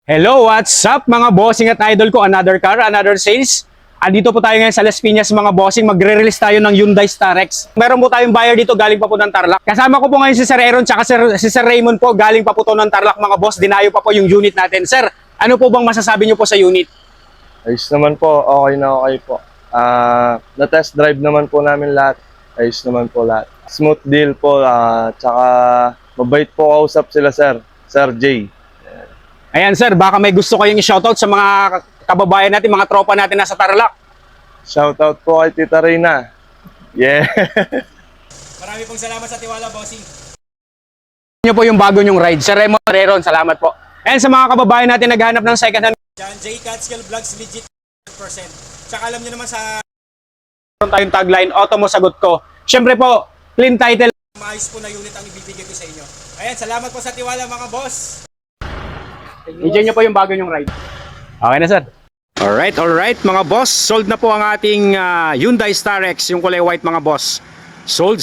Hello, what's up mga bossing at idol ko? Another car, another sales. Andito po tayo ngayon sa Las Piñas mga bossing. Magre-release tayo ng Hyundai Starex. Meron po tayong buyer dito galing pa po ng Tarlac. Kasama ko po ngayon si Sir Aaron tsaka si Sir Raymond po. Galing pa po to ng Tarlac mga boss. Dinayo pa po yung unit natin. Sir, ano po bang masasabi nyo po sa unit? Ayos naman po, okay na okay po. Na-test drive naman po namin lahat. Ayos naman po lahat. Smooth deal po, tsaka mabait po kausap sila Sir Jay. Ayan sir, baka may gusto kayong i-shoutout sa mga kababayan natin, mga tropa natin nasa Tarlac. Shoutout po kay Tita Reyna. Yeah! Marami pong salamat sa tiwala, bossing. Nyo po yung bago nyong ride. Sir Raymond, Aaron, salamat po. And sa mga kababayan natin naghahanap ng second hand, John J. Catskill Vlogs, legit 100%. Tsaka alam nyo naman sa tayong tagline, auto mo sagot ko. Siyempre po, clean title. Maayos po na unit ang ibibigay ko sa inyo. Ayan, salamat po sa tiwala mga boss. Enjoy nyo po yung bago nyong ride. Okay na sir. Alright mga boss. Sold na po ang ating Hyundai Starex, yung kulay white mga boss. Sold.